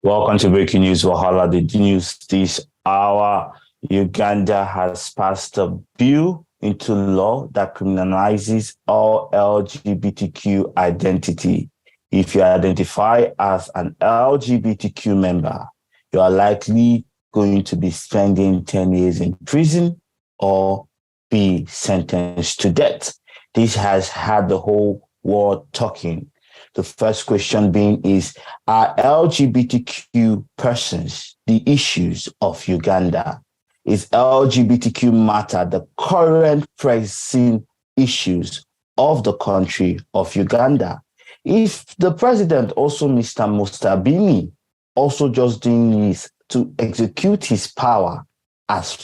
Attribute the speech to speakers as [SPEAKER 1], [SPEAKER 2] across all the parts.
[SPEAKER 1] Welcome to Breaking News Wahala. The news this hour. Uganda has passed a bill into law that criminalizes all LGBTQ identity. If you identify as an LGBTQ member, you are likely going to be spending 10 years in prison or be sentenced to death. This has had the whole world talking. The first question being is, are LGBTQ persons the issues of Uganda? Is LGBTQ matter the current pressing issues of the country of Uganda? If the president, also Mr. Mustabini, also just doing this to execute his power as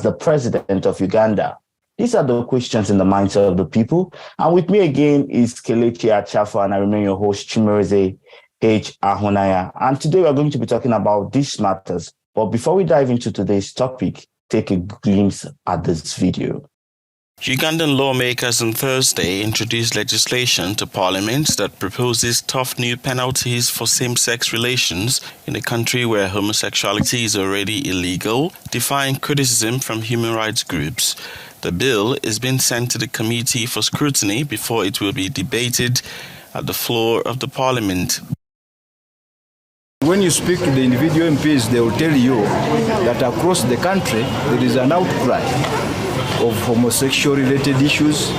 [SPEAKER 1] the president of Uganda? These are the questions in the minds of the people. And with me again is Kelechi Achafo, and I remain your host, Chimereze H. Ahunaya. And today we're going to be talking about these matters. But before we dive into today's topic, take a glimpse at this video.
[SPEAKER 2] Ugandan lawmakers on Thursday introduced legislation to parliament that proposes tough new penalties for same-sex relations in a country where homosexuality is already illegal, defying criticism from human rights groups. The bill is being sent to the committee for scrutiny before it will be debated at the floor of the parliament.
[SPEAKER 3] When you speak to the individual MPs, they will tell you that across the country there is an outcry of homosexual-related issues,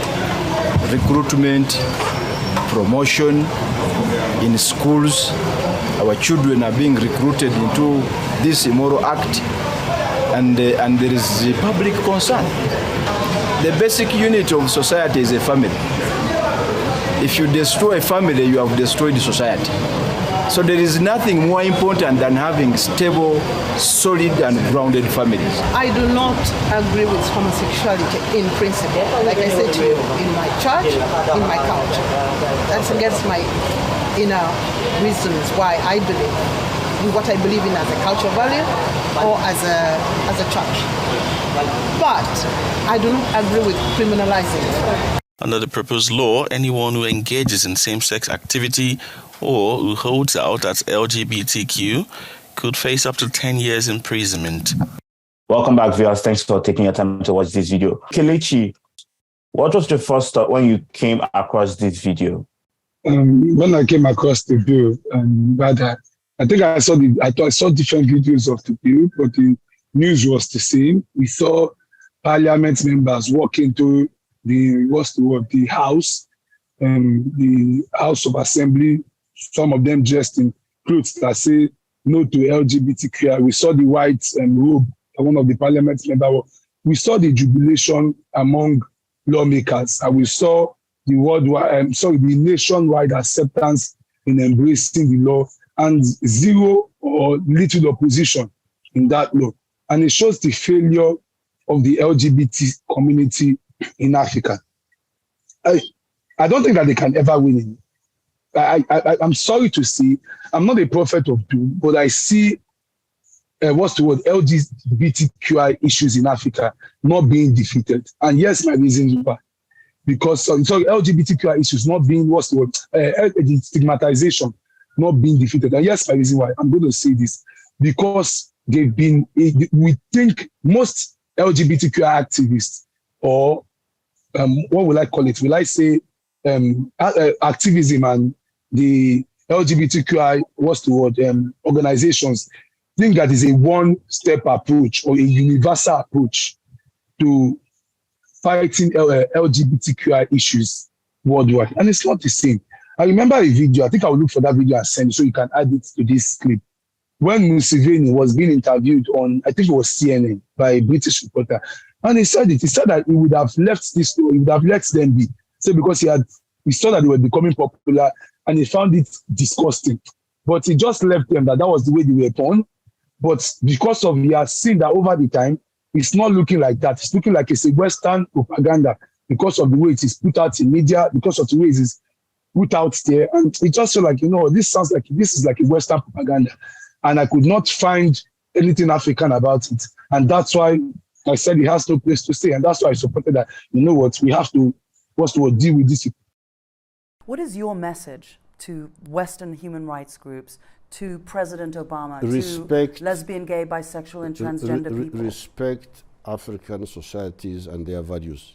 [SPEAKER 3] recruitment, promotion in schools. Our children are being recruited into this immoral act, and there is a public concern. The basic unit of society is a family. If you destroy a family, you have destroyed society. So there is nothing more important than having stable, solid, and grounded families.
[SPEAKER 4] I do not agree with homosexuality in principle. Like I said to you, in my church, in my culture. That's against my inner reasons why I believe in what I believe in as a cultural value or as a church. But I do not agree with criminalizing it.
[SPEAKER 2] Under the proposed law, anyone who engages in same-sex activity or who holds out as LGBTQ could face up to 10 years imprisonment.
[SPEAKER 1] Welcome back, viewers. Thanks for taking your time to watch this video. Kelechi, what was your first thought when you came across this video?
[SPEAKER 5] When I came across the bill, I think I saw different videos of the bill, but the news was the same. We saw parliament members walking to the House, the House of Assembly. Some of them dressed in clothes that say no to LGBTQI. We saw the white robe, one of the parliament members. We saw the jubilation among lawmakers, and we saw the nationwide acceptance in embracing the law, and zero or little opposition in that law. And it shows the failure of the LGBT community in Africa. I don't think that they can ever win in. I'm sorry to see, I'm not a prophet of doom, but I see LGBTQI issues in Africa not being defeated. And yes, my reasons why. Because LGBTQI issues not being stigmatization not being defeated. And yes, my reason why. I'm going to say this because we think most LGBTQI activists, or what will I call it? Will I say activism and the LGBTQI, organizations think that is a one-step approach or a universal approach to fighting LGBTQI issues worldwide. And it's not the same. I remember a video, I think I will look for that video and send it so you can add it to this clip. When Museveni was being interviewed on, I think it was CNN, by a British reporter, and he said that he would have left this story, he would have let them be. So because he saw that they were becoming popular and he found it disgusting. But he just left them, that was the way they were born. But because he has seen that over the time, it's not looking like that. It's looking like it's a Western propaganda because of the way it is put out in media, because of the way it is put out there. And it just felt like, this is like a Western propaganda. And I could not find anything African about it. And that's why I said he has no place to stay. And that's why I supported that, we have to deal with this.
[SPEAKER 6] What is your message to Western human rights groups to President Obama,
[SPEAKER 7] respect,
[SPEAKER 6] to lesbian, gay, bisexual, and transgender people?
[SPEAKER 7] Respect African societies and their values.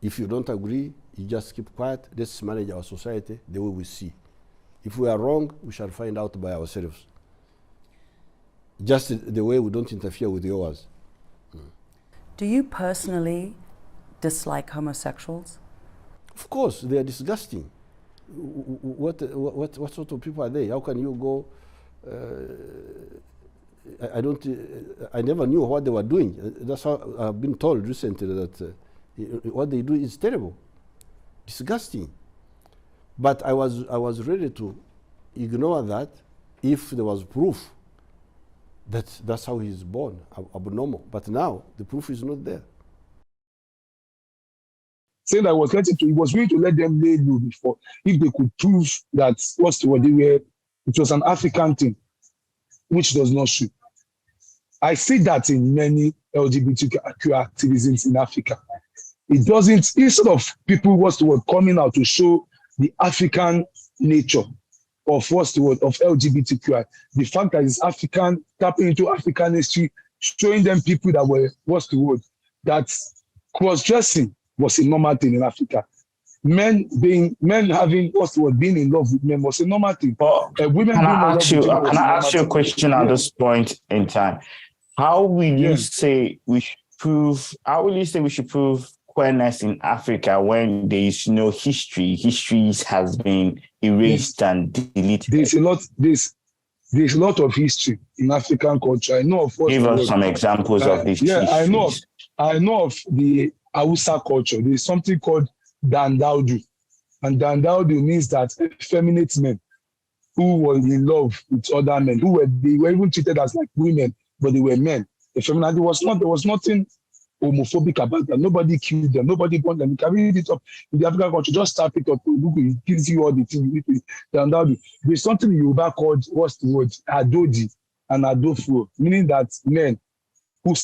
[SPEAKER 7] If you don't agree, you just keep quiet. Let's manage our society the way we see. If we are wrong, we shall find out by ourselves. Just the way we don't interfere with yours.
[SPEAKER 6] Do you personally dislike homosexuals?
[SPEAKER 7] Of course, they are disgusting. What sort of people are they? How can you go? I never knew what they were doing. That's how I've been told recently that what they do is terrible, disgusting. But I was ready to ignore that if there was proof that that's how he's born, abnormal. But now the proof is not there.
[SPEAKER 5] Saying that he was willing to let them lay low before if they could prove that it was an African thing, which does not show. I see that in many LGBTQ activisms in Africa. It doesn't, instead of people coming out to show the African nature of LGBTQI, the fact that it's African, tapping into African history, showing them people that were, that cross-dressing was a normal thing in Africa. Men having being in love with men was a normal thing. Women
[SPEAKER 1] can I ask you a question at this point in time? How will you say we should prove? How will you say we should prove queerness in Africa when there is no history? History has been erased and deleted.
[SPEAKER 5] There's a lot of history in African culture. I know of.
[SPEAKER 1] Give us some examples of this.
[SPEAKER 5] Yeah, I know of the Hausa culture. There is something called Dandaudu. And Dandaudu means that effeminate men who were in love with other men, they were even treated as like women, but they were men. Effeminate, there was nothing homophobic about them. Nobody killed them. Nobody burned them. You can read it up in the African culture. Just tap it up to Google. It gives you all the things. There's something in Yoruba called, Adodi and Adofo, meaning that men who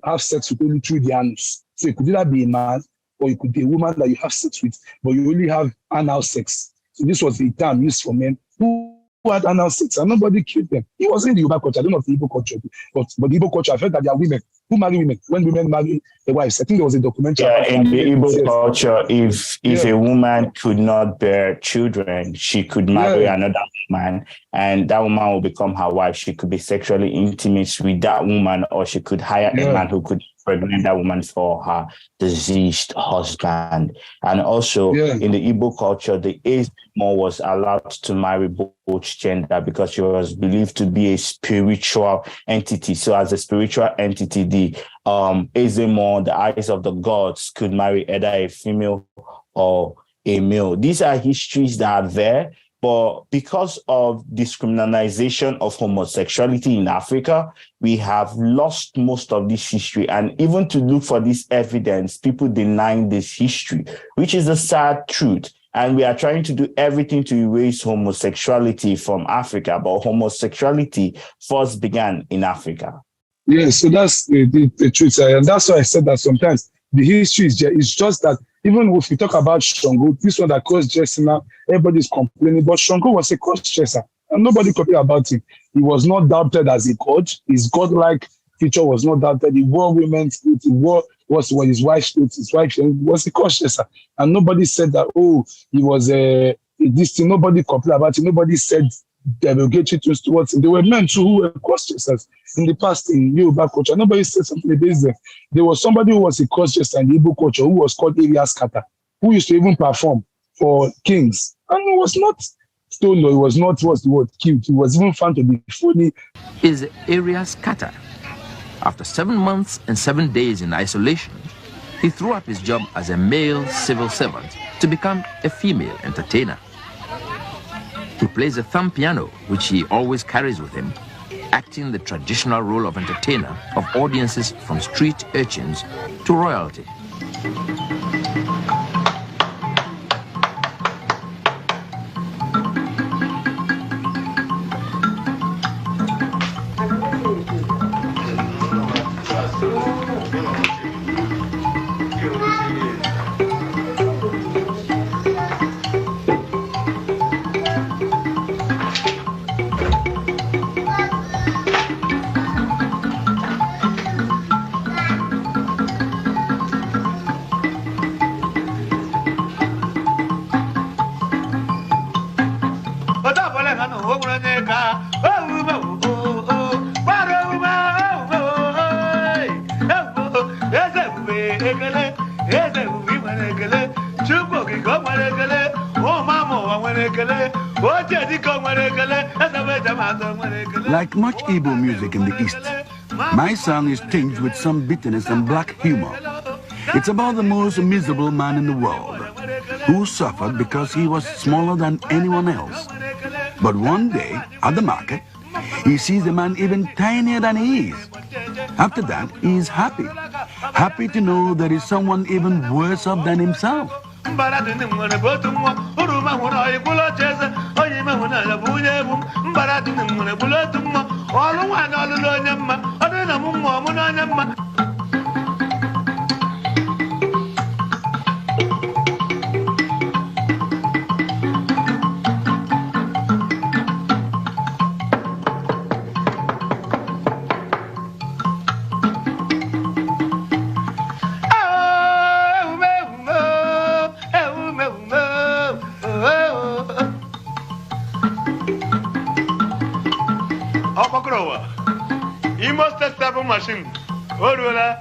[SPEAKER 5] have sex with only through the anus. So it could either be a man or it could be a woman that you have sex with, but you only have anal sex. So this was the term used for men who had anal sex, and nobody killed them. It wasn't the Yoruba culture. I don't know if the Igbo culture, but the Igbo culture, I felt that there are women who marry women. When women marry their wives, I think there was a documentary.
[SPEAKER 1] Yeah, in the Igbo culture, if a woman could not bear children, she could marry another woman, and that woman will become her wife. She could be sexually intimate with that woman, or she could hire a man who could pregnant that woman for her deceased husband. And also in the Igbo culture, the Ezemo was allowed to marry both gender because she was believed to be a spiritual entity. So as a spiritual entity, the Ezemo, the eyes of the gods, could marry either a female or a male. These are histories that are there. But because of discriminalization of homosexuality in Africa, we have lost most of this history. And even to look for this evidence, people denying this history, which is a sad truth. And we are trying to do everything to erase homosexuality from Africa. But homosexuality first began in Africa.
[SPEAKER 5] Yeah, so that's the truth. And that's why I said that sometimes the history is just that. Even if we talk about Shango, this one that cross-dressing now, everybody's complaining, but Shango was a cross-dresser, and nobody complained about him. He was not doubted as a god. His godlike feature was not doubted. He wore women's clothes. He wore what his wife's clothes. His wife was a cross-dresser, and nobody said that, he was this thing. Nobody complained about it. Nobody said derogatory things towards him. There were men too who were cross-dressers in the past in Yoruba culture. Nobody said something against them. There was somebody who was a cross-dresser in the Igbo culture who was called Elias Kata, who used to even perform for kings. And he was not stolen, or he was not, killed. He was even found to be funny.
[SPEAKER 8] Is Elias Kata. After 7 months and 7 days in isolation, he threw up his job as a male civil servant to become a female entertainer. He plays a thumb piano, which he always carries with him, acting the traditional role of entertainer of audiences from street urchins to royalty.
[SPEAKER 9] Like much Igbo music in the East, my song is tinged with some bitterness and black humor. It's about the most miserable man in the world, who suffered because he was smaller than anyone else. But one day, at the market, he sees a man even tinier than he is. After that, he is happy. Happy to know there is someone even worse off than himself.
[SPEAKER 10] You must test that machine. What will I?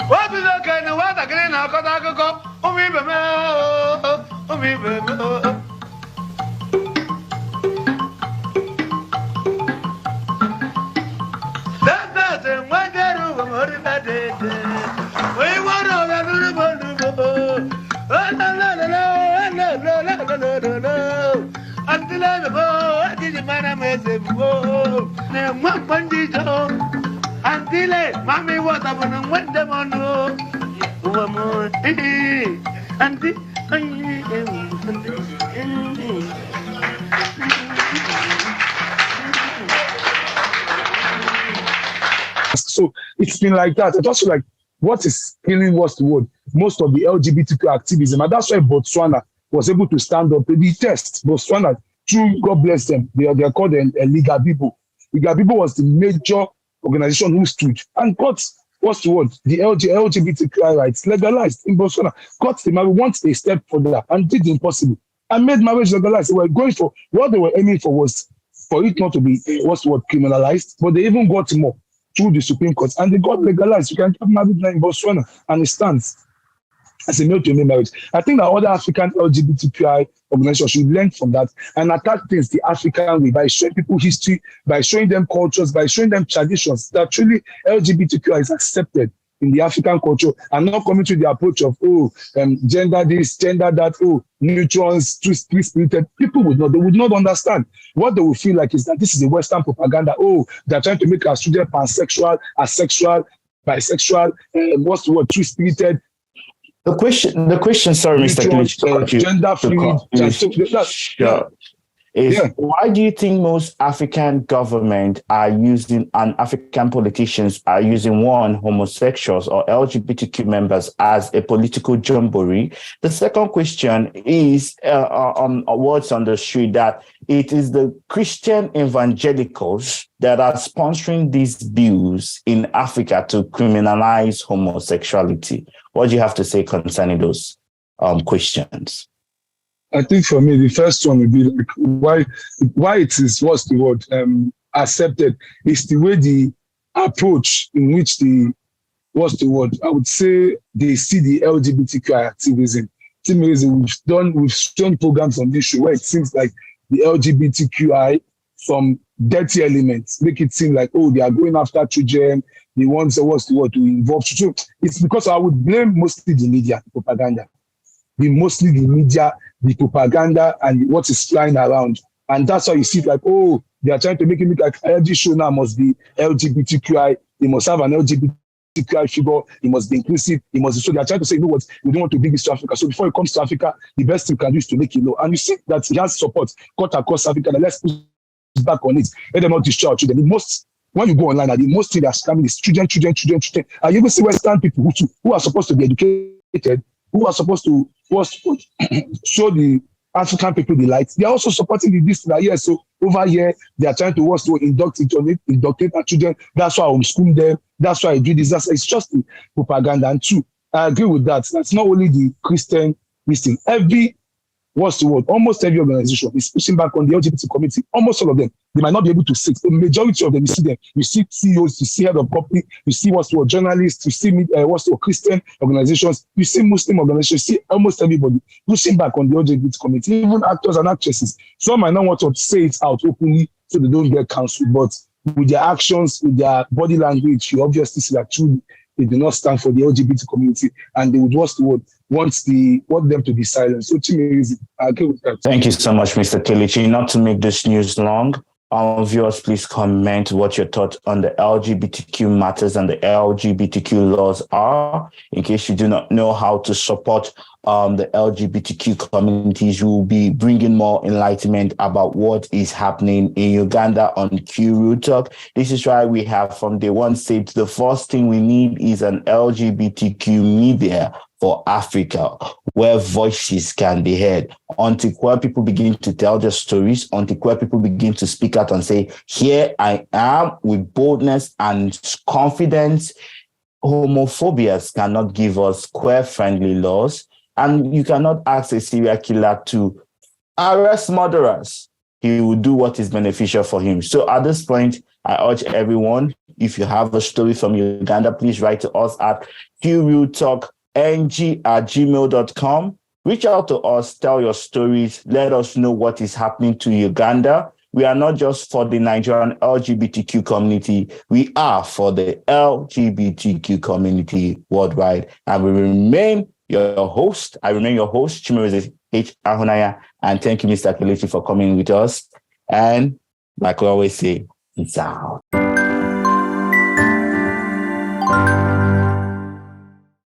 [SPEAKER 10] What is okay? No, what I can now go. Mommy, what happened when them on
[SPEAKER 5] So it's been like that. It's also like what is killing what's the word? Most of the LGBTQ activism. And that's why Botswana was able to stand up to the test. Botswana, true, God bless them. They are called a Liga Bibo. Liga Bibo was the major organization who stood and got what's the word? The LGBTQI rights legalized in Botswana. Got the marriage once a step further and did the impossible and made marriage legalized. They were going for what they were aiming for was for it not to be what's the word criminalized, but they even got more through the Supreme Court and they got legalized. You can have marriage now in Botswana and it stands as a male to male marriage. I think that other African LGBTQI organizations should learn from that and attack things the African way by showing people history, by showing them cultures, by showing them traditions that truly LGBTQI is accepted in the African culture and not coming to the approach of, gender this, gender that, neutrons, two-spirited. People would not understand. What they would feel like is that this is a Western propaganda. They're trying to make our children pansexual, asexual, bisexual, what's the word, two-spirited.
[SPEAKER 1] The question, sorry, Mr. Kilichi,
[SPEAKER 5] gender fluid.
[SPEAKER 1] Why do you think most African government are using and African politicians are using homosexuals or LGBTQ members as a political jamboree? The second question is on words on the street that it is the Christian evangelicals that are sponsoring these bills in Africa to criminalize homosexuality. What do you have to say concerning those questions?
[SPEAKER 5] I think for me, the first one would be like why it is, what's the word, accepted is the way the approach in which I would say they see the LGBTQI activism. We've shown programs on this show where it seems like the LGBTQI from dirty elements make it seem like, they are going after children, they want to involve children. It's because I would blame mostly the media, the propaganda. Mostly the media, the propaganda, and what is flying around. And that's why you see it like, they are trying to make it look like every show now must be LGBTQI. They must have an LGBTQI figure. It must be inclusive. So they are trying to say, you know what, we don't want to bring this to Africa. So before it comes to Africa, the best thing we can do is to make it low. And you see that he has support cut across Africa. And let's put back on it. Let them not destroy our children. When you go online, the most thing that's coming is children. And you even see Western people who are supposed to be educated, who are supposed to show the African people the light. They are also supporting this. So Over here, they are trying to also indoctrinate our children. That's why I homeschool them. That's why I do this. It's just the propaganda. And two, I agree with that. That's not only the Christian listing. Almost every organization is pushing back on the LGBT community. Almost all of them. They might not be able to sit. The majority of them, you see them. You see CEOs, you see head of company, you see journalists, you see Christian organizations, you see Muslim organizations, you see almost everybody pushing back on the LGBT community, even actors and actresses. Some might not want to say it out openly so they don't get cancelled, but with their actions, with their body language, you obviously see that truly they do not stand for the LGBT community, and they would want them to be silent. So I agree with that.
[SPEAKER 1] Thank you so much, Mr. Kelechi. Not to make this news long, viewers, please comment what your thoughts on the LGBTQ matters and the LGBTQ laws are. In case you do not know how to support the LGBTQ communities, we will be bringing more enlightenment about what is happening in Uganda on Q Real Talk. This is why we have from day one said the first thing we need is an LGBTQ media for Africa, where voices can be heard, until queer people begin to tell their stories, until queer people begin to speak out and say, here I am, with boldness and confidence. Homophobia cannot give us queer-friendly laws, and you cannot ask a serial killer to arrest murderers. He will do what is beneficial for him. So at this point, I urge everyone, if you have a story from Uganda, please write to us at qrealtalkng@gmail.com. Reach out to us, tell your stories, let us know what is happening to Uganda. We are not just for the Nigerian LGBTQ community, we are for the LGBTQ community worldwide. And we remain your host. I remain your host, Chimere H. Ahunaya. And thank you, Mr. Kelechi, for coming with us. And like we always say, peace out.